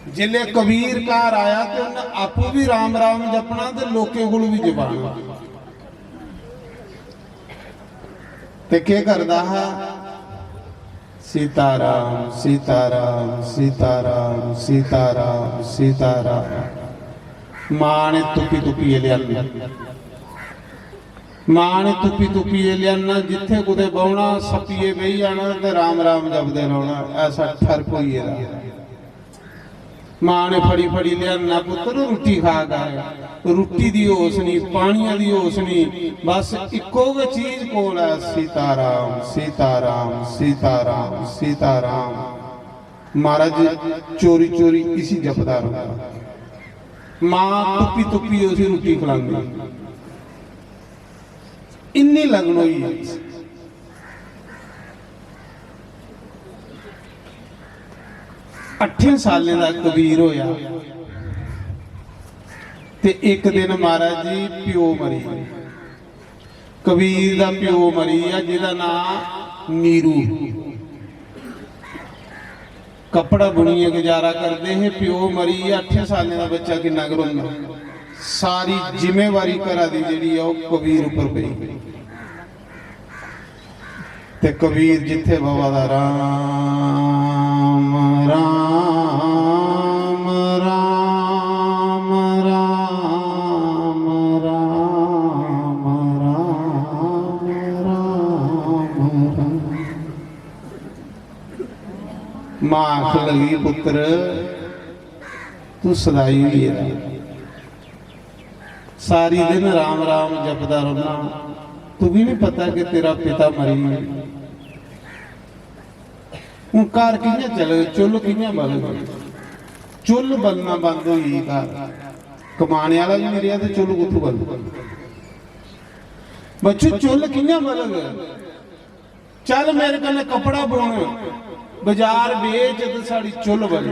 जिले कबीर कार आया तो उन्हें आपू भी राम राम जपना ते लोके कोल भी जपाना। ते के करदा है सीताराम सीताराम सीताराम सीताराम सीताराम। मां ने तुपी तुपी लिया, मां ने तुपी तुपी लिया, जिथे कुते बौना सपीए बही जाना ते राम राम जपदे रहना। ऐसा ठरक होई है। मां ने फड़ी फड़ी लिया, पुत्र रोटी खा गए, रोटी दी होश नहीं, पानिया दी होश नहीं, बस इको चीज कोल है सीताराम सीताराम सीताराम सीताराम। महाराज चोरी चोरी इसी जपदा रहा। मां तुपी तुपी उसी रोटी खिलांदी, इन्नी लगन हुई है। 8 सालें का कबीर होया ते एक दिन महाराज जी प्यो मरी, कबीर का प्यो मरी है जिहदा नाम नीरू। कपड़ा बुनिए गुजारा करते हैं, प्यो मरी है, 8 सालें का बच्चा किन्ना करूंगा। सारी जिम्मेवारी घरा दी जिहड़ी है वो कबीर उपर पई ते कबीर जिथे बाबा दा राम राम राम राम राम राम राम। मां आख लगी पुत्र तू सदाई हुई है, सारी दिन राम राम जपदा रहना, तू भी नहीं पता कि तेरा पिता मरी है। हूँ घर कियां चले, चुल कियां बल गई, चुल बलना बंद हुई घर, कमाने वाला भी नहीं रहा तो चुल कुत्थों बल। बच्चों चुल कियां बल गए, चल मेरे कन्ने कपड़ा बुन, बाजार बेच तो साड़ी चुल बल।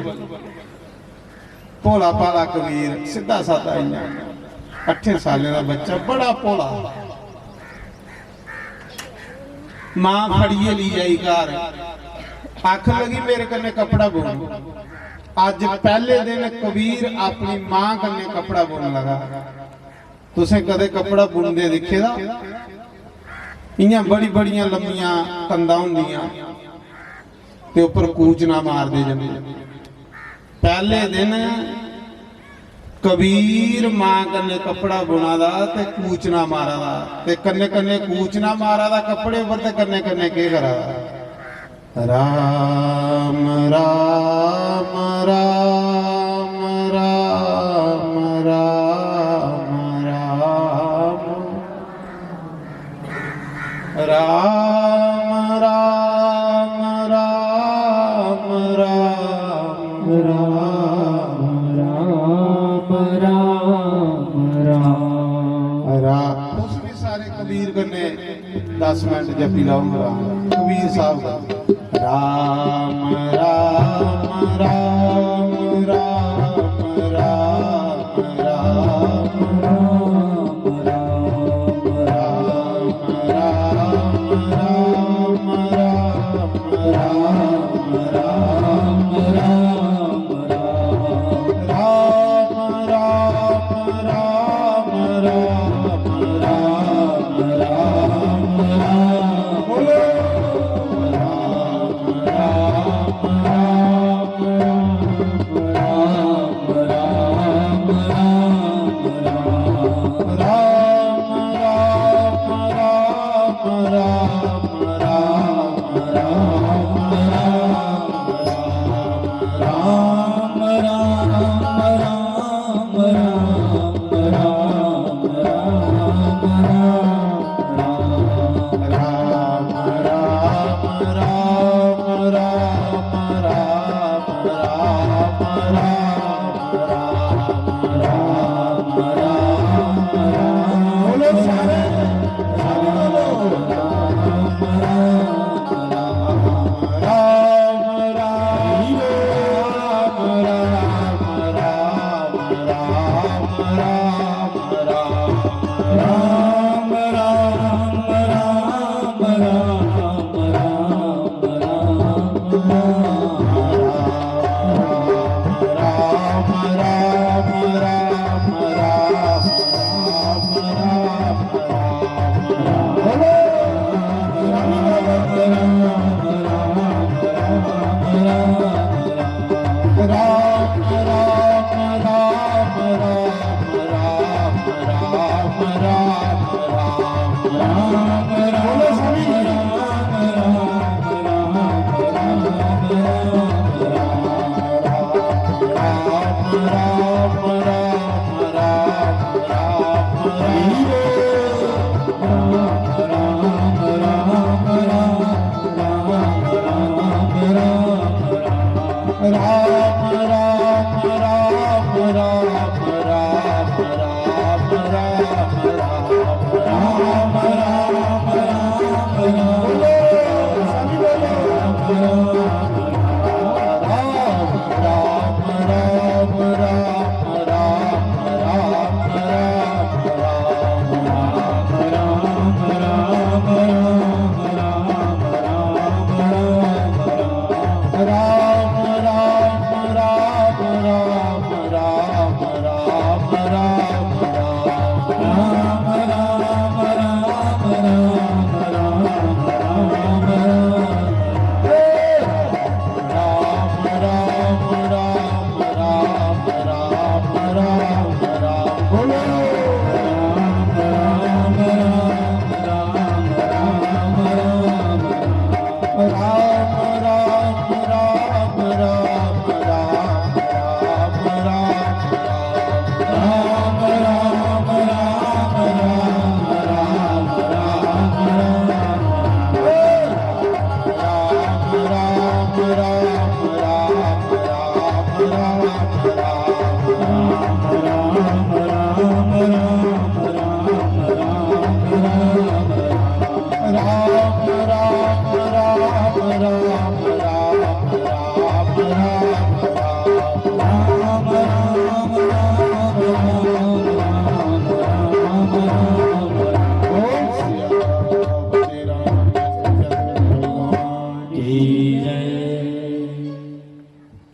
भोला भाला कबीर सीधा साधा 8 सालें का बच्चा बड़ा भोला। मां फड़िए ली जाई घर, आख लगी मेरे कन्ने कपड़ा बुन। अज पहले दिन कबीर अपनी मां कन्ने कपड़ा बुन लगा। तुसें कदे कपड़ा बुनदे दिखे दा? इयां बड़ी बड़ियां लम्मियां कंधा हुंदियां ते उपर कूचना मारदे जंदे। पहले दिन कबीर मां कन्ने कपड़ा बुना दा ते कूचना मारा दा, ते कन्ने कन्ने कूचना मारा दा कपड़े उपर, ते कन्ने कन्ने के करा दा राम राम राम राम राम राम राम राम राम राम राम राम। उस भी सारे कबीर कन्ने 10 मिनट जपी लाऊंगा कबीर साहब का। राम राम राम राम राम राम राम राम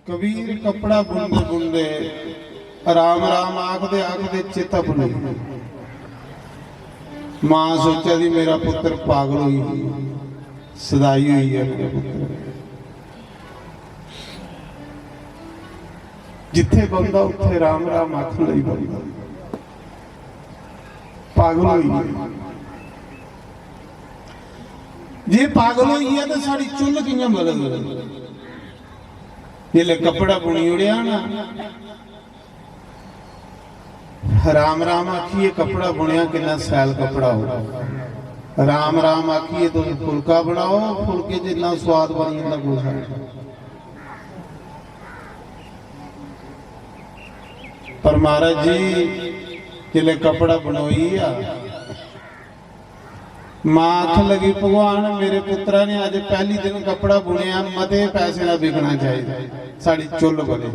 कबीर कपड़ा बुनदे बुनदे राम राम आखदे आखदे चेता भुल गई। मां सोचा दी मेरा पुत्र पागल हुई सदाई हुई है मेरा पुत्र। जिथे बंदा उथे राम राम आखन लई बंदा पागल हुई। जे पागल हुई है तो साड़ी चुल कियां बदल गई। जिले कपड़ा बुनी उड़िया ना राम राम आखिए कपड़ा बुनिया कितना सैल कपड़ा हो। राम राम आखिए तो फुलका बनाओ फुलके जितना स्वाद बनी जाता कुछ। पर महाराज जी जिले कपड़ा बनोई आ मां आख लगी भगवान मेरे पुत्रा ने अज पहली दिन कपड़ा बुनिया मते पैसे का बिकना चाहिए साड़ी चुल बने।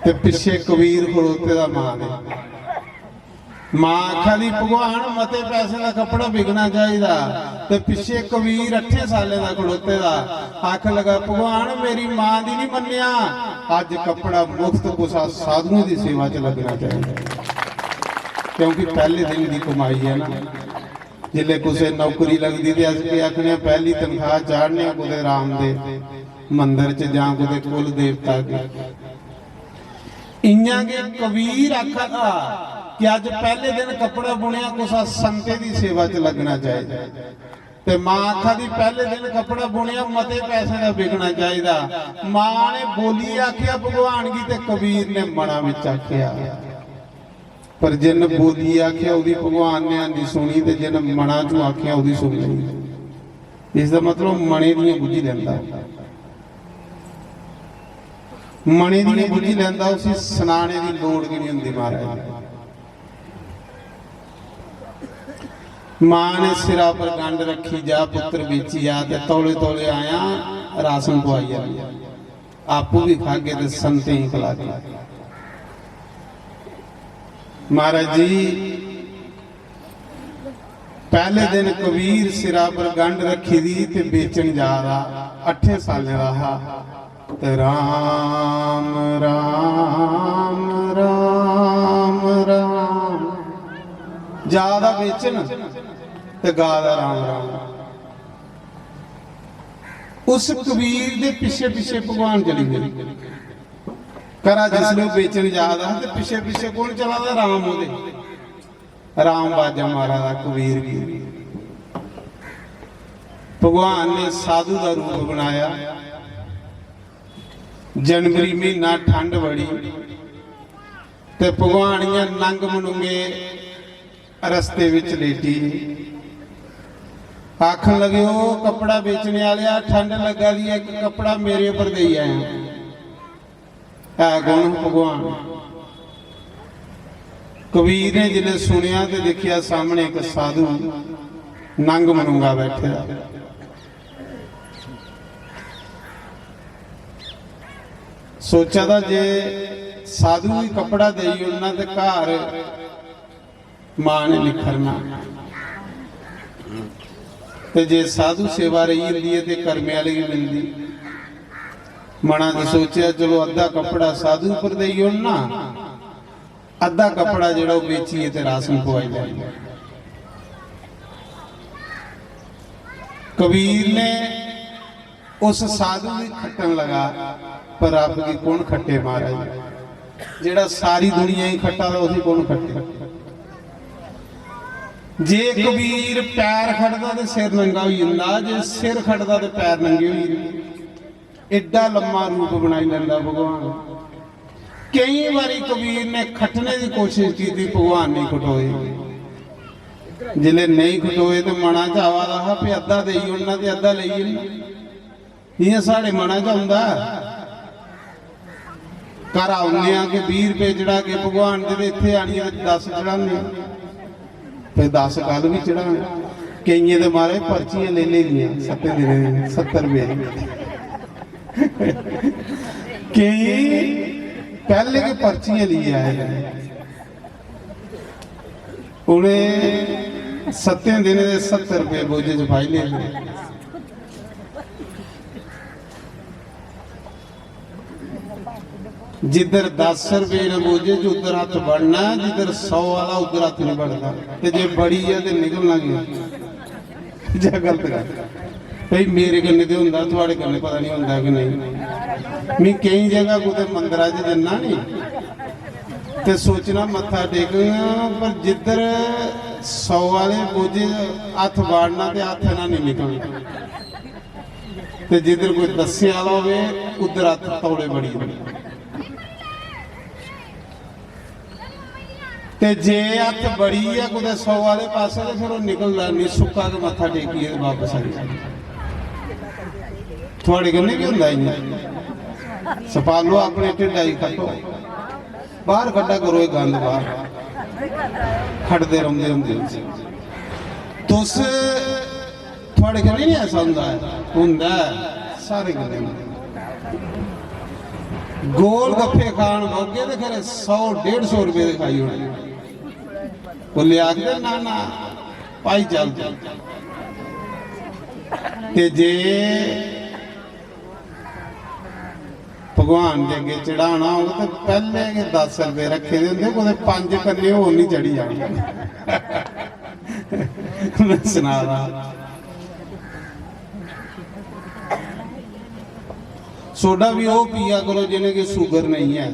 ते पिछे कबीर खड़ोते दा मां ने मां आखा दी भगवान मते पैसे का कपड़ा बिकना चाहिए ते पिछे कबीर 8 साले का खड़ोते दा आख लगा भगवान मेरी मां दी नहीं मन्निया अज कपड़ा मुफ्त कुसा साधुओं की सेवा च लगना चाहिए क्योंकि पहले दिन की कमाई है ना। जिले कुछ नौकरी लगती तो अस आखने पहली तनख्वाह चाढ़ने कुछ राम दे मंदिर च जां कुछ कुल देवता के इयां के कबीर आखा था कि अज पहले दिन कपड़ा बुनिया कुछ संते की सेवा च लगना चाहिए। ते मां आखा दी पहले दिन कपड़ा बुनिया मते पैसे का बिकना चाहिए। मां ने बोली आखिया भगवान की ते कबीर ने मना विच आखिया पर जिन बोली आखिया उदी भगवान ने नहीं सुनी ते जिन मना चू आखिया उदी सुन ली। इसका मतलब मने दी बुझी लैंदा मने दी बुझी लैंदा उसी सुनाने की लोड़ की नहीं हुंदी। महाराज मां ने सिरा पर गंढ रखी जा पुत्र बेची आ ते तौले तौले आया राशन पवाई आ आपू भी खा के ते संते ही खिला के। महाराज जी पहले दिन कबीर सिरा पर गंढ रखी दी ते बेचन जा रहा 8 साल रहा ते राम राम राम राम ज्यादा बेचन ते गादा राम राम। उस कबीर दे पिछे पिछे भगवान चली गई करा जिसने बेचन जादा ते पिछे पिछे कौन चला था राम ओदे राम बाजा मारा था कबीर की। भगवान ने साधु का रूप बनाया। जनवरी महीना ठंड बड़ी ते भगवान इयां नंग मनुंगे रस्ते विच लेटी आखन लगे ओ कपड़ा बेचने वाले ठंड लगा दी एक कपड़ा मेरे पर दे आया। है गुण भगवान। कबीर ने जिन्हें सुनिया तो देखिया सामने एक साधु नंग मनूंगा बैठे, सोचा था जे साधु भी कपड़ा दे उन्होंने घर मां ने निखरना, ते जे साधु सेवा रही होंदी है तो कर्मे वाली भी मिलती। मना तो सोचा चलो अद्धा कपड़ा साधु पर दईओ ना, अद्धा कपड़ा जो बेचीए तो राशन पवाई जाए। कबीर ने उस साधु भी खट्टन लगा, पर रब की कौन खट्टे महाराज, जेड़ा सारी दुनिया ही खट्टा था उसी कौन खट्टे। जे कबीर पैर खड़दा तो सिर नंगा हो जांदा, जे सिर खड़दा तो पैर नंगे हो जांदे। एडा लम्मा रूप बनाई लैंदा भगवान। कई बारी कबीर ने खटने की कोशिश की थी, भगवान नहीं खटोए। जिले नहीं खटोए तो मना च आवा रहा भी अद्धा देई उन्ना ते अद्धा लई इयां साढ़े मना च आउंदा। घर आउने आ कि 20 रुपए चढ़ा के भगवान दे इत्थे आनी 10 चढ़ाने, फिर 10 कल भी चढ़ा। कईएं दे मारे पर्चियां ले लिया 7 दिन 70 रुपए। कई पहले के पर्चियां लिए आए, उन्हें 7 दिन 70 रुपए बोझे च पाई ले। जिधर 10 रुपए ने बोझे च उधर हथ बढ़ना, जिधर 100 वाला उधर हथ नहीं बढ़ता। ते जे बड़ी है तो निकलना गया जा गलत कर भाई मेरे कन्ने तो होंदा, थोड़े कन्ने पता नहीं होंदा कि नहीं। मैं कई जगह कुछ मंदिर च जन्ना नहीं ते सोचना मत्था टेकना, पर जिधर 100 वाले बोझे हथ बाड़ना ते हथ ना नहीं निकलना, ते जिधर कोई 10 वाला होवे उधर हथ तौड़े बड़ी। ते जे हथ बड़ी है कुछ 100 वाले पासे तो फिर निकलना नहीं, सुक्का के मत्था टेकिए वापस आ जाए। थोड़े कन्ने की होंदा इन्ना सपालो अपने ढिड्डाई खट्टो, बाहर खड्डा करो ये गंद बाहर खड़ते रौंदे होंदे। तुस थोड़े कन्ने नहीं ऐसा होंदा सारे कन्ने। गोल गप्पे खान मौके तो फिर 100-150 रुपए खाई होने, वो लिया के ना ना पाई चल। ते जे भगवान के अगे चढ़ाना हो तो पहले के 10 रुपए रखे होंगे, कुछ 5 कन्ने होर नहीं चढ़ी जानी। मैं सुना रहा सोडा भी वो पिया करो जिन्हें की शुगर नहीं है,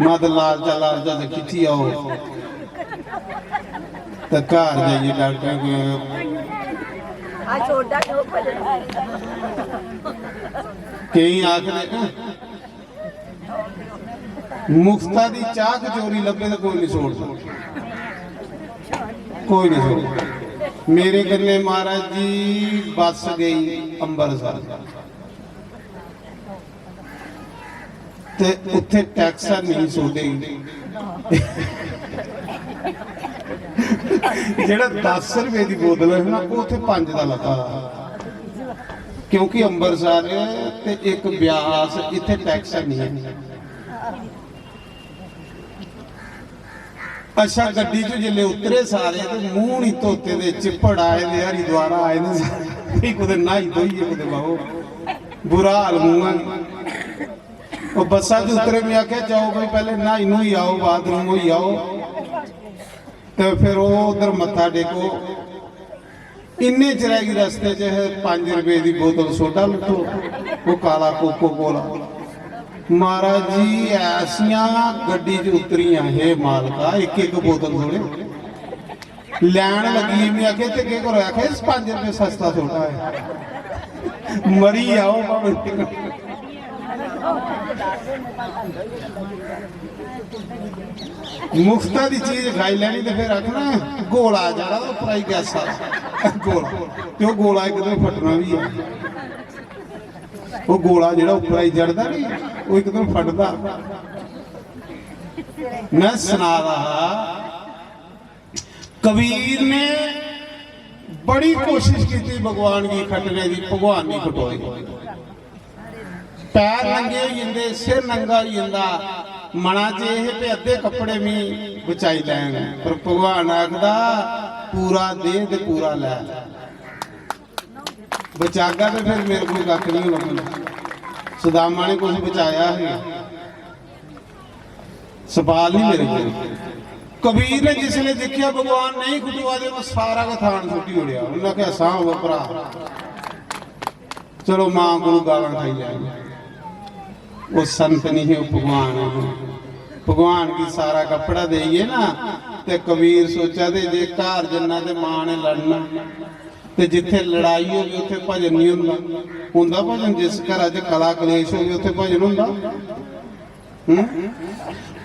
ना तो लालचा तो खिंची आओ तो घर जाइए डॉक्टर कई आखिर मुफ्ता दी चाह कचोरी लभे तो कोई नहीं छोड़, कोई नहीं छोड़। मेरे कन्ने महाराज जी बस गई अंबरसर ते उत्थे टैक्स नहीं सुटेगी, जेड़ा 10 रुपए की बोतल है ना उत्थे 5 का लगा, क्योंकि अंबरसर ते एक ब्यास इत्थे टैक्स नहीं है। अच्छा गड्डी च जिले उतरे सारे तो मूंह नहीं धोते दे चिपड़ आए ने हरिद्वार आए ने कुछ नहाई धोइए कुछ बाहो बुरा हाल मूंह। बसा च उतरे मैं आख्या जाओ भाई पहले नहाई नूई आओ बाथरूम हो आओ तो फिर वो उधर मत्था टेको। इन्ने च रह गई रस्ते च 5 रुपए की बोतल सोडा लुटो, वो काला कोको कोला। महाराज जी ऐसिया गड्डी च उतरिया हे मालका एक एक बोतल थोड़े लैन लगी। मैं आखे ते क्या करो, आखे 5 रुपए सस्ता सोडा है मरी आओ मुफ्ता की चीज खाई लैनी तो फिर आखना गोला जाना उपर ही गैसा गोला, तो गोला एक दो फटना भी है। वो गोला जिहड़ा उपर ही चढ़दा नहीं वो एकदम फटदा। मैं सुना रहा कबीर ने बड़ी कोशिश की भगवान की खटने की, भगवान नहीं खटोई। पैर नंगे हो जाते, सिर नंगा हो जाता, मना च यह भी अद्धे कपड़े भी बचाई लैंगे, पर भगवान आखदा पूरा दे ते पूरा लै। बचागा तो फिर मेरे को कख नहीं लगना। सुदामा ने कुछ बचाया है, सवाल नहीं मेरे को। कबीर ने जिसने देखा भगवान नहीं खुटवा दे, वो सारा का थान छुट्टी उड़िया। उन्हें क्या साह भरा, चलो मां को गाला खाई जाएंगे। वो संत नहीं है, वो भगवान है। भगवान की सारा कपड़ा देइए ना, ते कबीर सोचा दे जे घर जन्ना ते मां ने लड़ना, ते जिथे लड़ाई होगी उत्थे भजन नहीं हुंदा भजन। जिस घर च कला कलेश होगी उत्थे भजन हुंदा?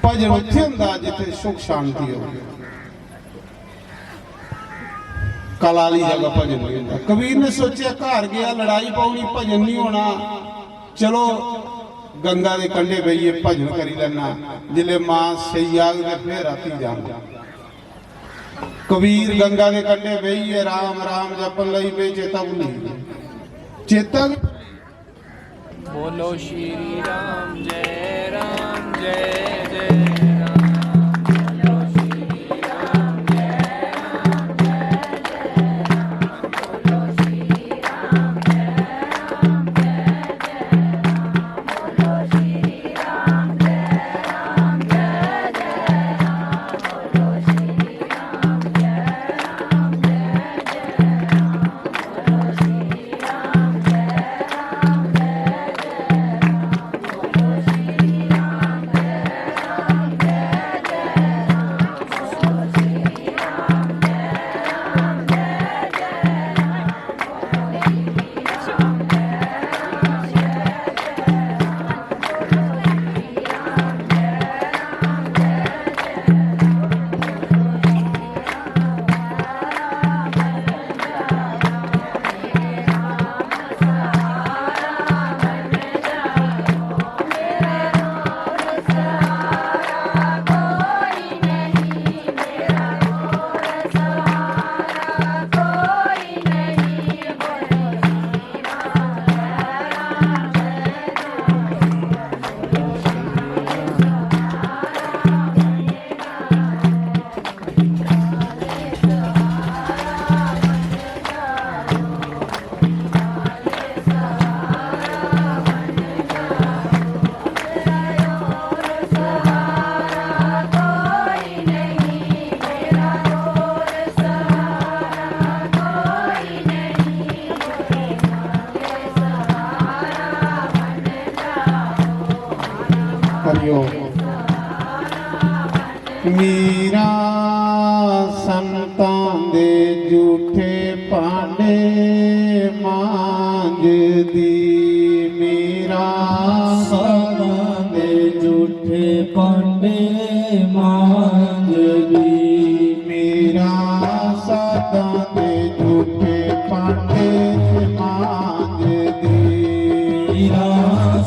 भजन उत्थे हुंदा जिथे सुख शांति हो। कला वाली जगह भजन नहीं हुंदा। कबीर ने सोचा घर गया लड़ाई पाउनी, भजन नहीं होना, चलो गंगा के कंढे बहिए भजन करी लेना। जिले मां सही आग ते फिर राती जाना। कबीर गंगा के कंढे बहिए राम राम जपन लई पे, चेता भुली चेता। बोलो श्री राम जय राम जय जय। मीरा संतां दे झूठे पांडे मांजदी। मीरा संतां दे झूठे पांडे मांजदी। मीरा संतां दे झूठे पांडे मांजदी। मीरा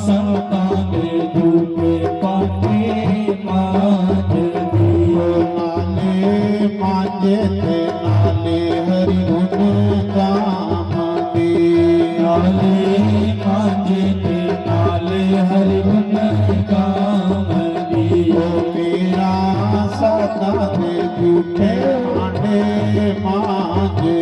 संतां दे झूठे पांडे मांजदी। नाले मांजे ते नाले हरि गुण गावंदी। नाले मांजे ते नाले हरि गुण गावंदी। मेरा सदा दे झूठे पांडे मांजदी।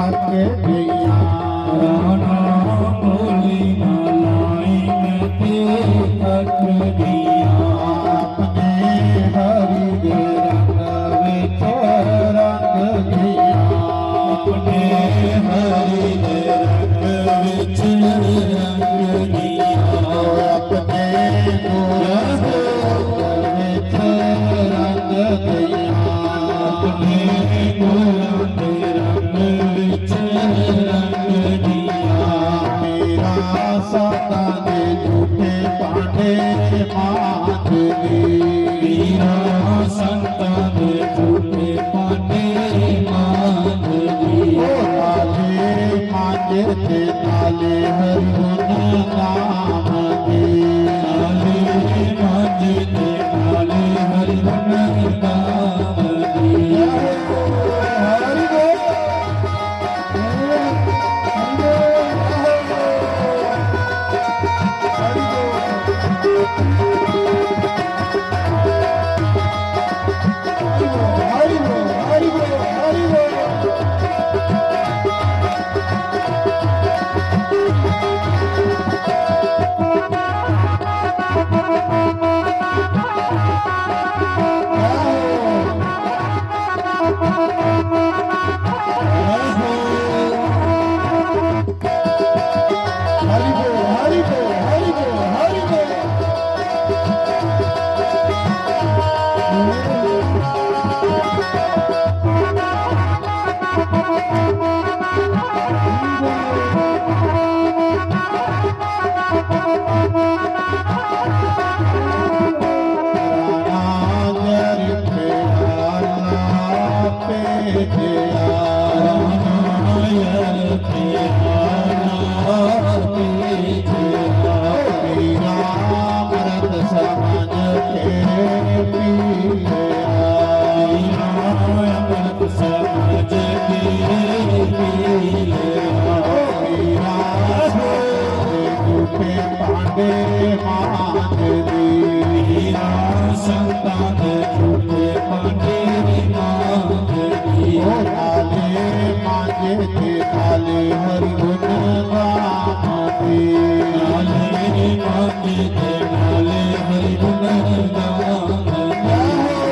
पाके गैया राणा बोली ना लाई मैं ते तक दिया अपने हरि दे रंग विच रंग गैया अपने हरि दे रंग विच रंग दिया अपने गुण विच रंग गैया अपने गुण दे रंग विच रंग दिया मेरा सदा दे झूठे पांडे मांझ दी वीरा संतां दे झूठे पाटे मांझ दी नाले मांझे ते नाले हरि गुण नाम दी नाले मांझ ते नाले हरि गुण गाम दी हरि पांडे मांझ दी वीरा संतां दे झूठे पाटे मांझ दी नाले मांझे ते नाले हरि गुण नाम दी नाले मांझ ते नाले हरि गुण गाम दी हरि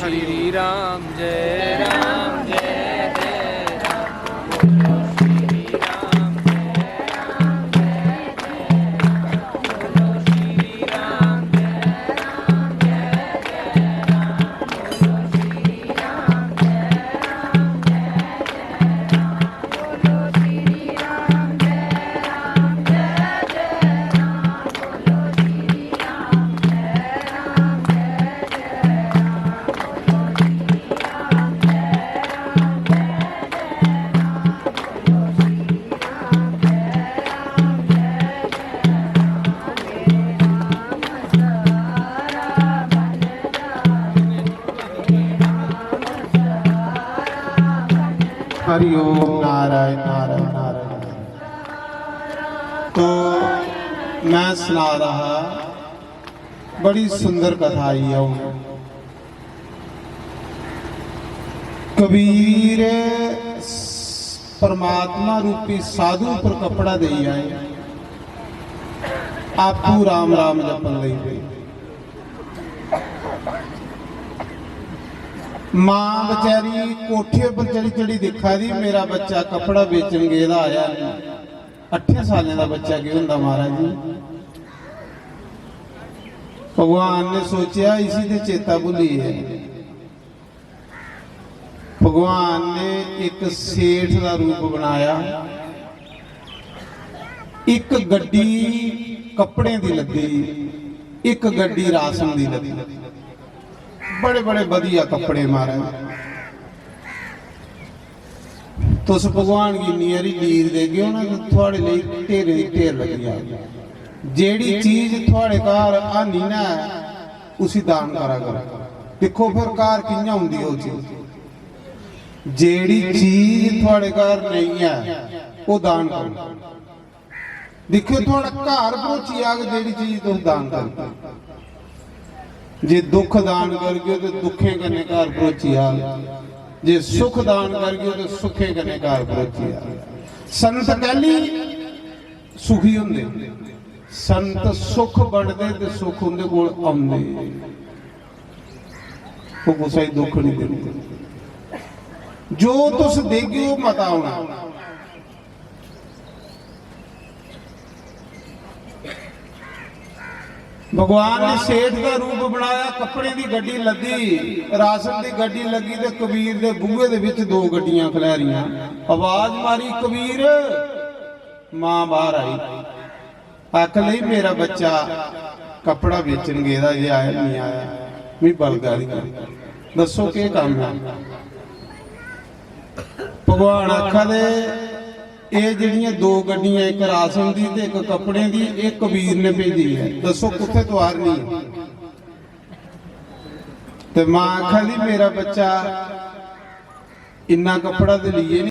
श्री राम जय राम जय जय राम बोलो श्री राम जय राम जय जय राम बोलो श्री राम जय राम जय जय राम बोलो श्री राम जय राम जय जय राम बोलो श्री राम जय राम जय जय राम बोलो श्री राम जय राम जय हरिओम नारायण नारायण नारायण। तो मैं सुना रहा, बड़ी सुंदर कथा आई है। कबीर परमात्मा रूपी साधु पर कपड़ा दे आए, आपू राम राम जपन लई पे। मां बेचारी कोठे पर चढ़ी चढ़ी दिखा दी, मेरा बच्चा कपड़ा बेचन गेदा आया। 8 साल का बच्चा की होंदा महाराज जी। भगवान ने सोचा इसी ते चेता भुली है। भगवान ने एक सेठ का रूप बनाया, एक गड्डी कपड़े की लदी, एक गड्डी राशन की लदी। बड़े बड़े बढ़िया कपड़े मारे। तुस भगवान की नियरी लीर देगे ना, थोड़े लिए ढेरे दी ढेर लगी जाएगी। जेड़ी चीज थोड़े घर आनी ना, उसी दान करा करो। देखो फिर घर कियां हुंदी ओ चीज। जेड़ी चीज थोड़े घर नहीं है, वो दान करो। देखो थोड़ा घर पहुंची आग, जेड़ी चीज तुम दान करो। जे दुख दान कर गए तो दुखे कने घर पहुंची आ, जे सुख दान कर गए तो सुखे कने घर पहुंची आ। संत कहली सुखी हुंदे, संत सुख बढ़दे ते सुख उनदे कोल आउंदे। वो कोई दुख नहीं देंदे। जो तुस देगे वो मत आउणा। भगवान ने सेठ का रूप बनाया, कपड़े की गड्डी लदी, राशन की गड्डी लगी, तो कबीर के बूहे दे विच 2 गड्डियां खलैरियां। आवाज मारी कबीर, मां बाहर आई, आख लई मेरा बच्चा कपड़ा बेचन गेदा जे आया नहीं आया। मैं बलगारी दसो के काम है। भगवान आखा दे ये जिहड़ियां 2 गड्डियां, एक राशन दी ते एक कपड़े दी, एक कबीर ने भेजी है। दसो कित्थे तुआरनी है। ते मां आखा दी मेरा बच्चा इन्ना कपड़ा ते लिए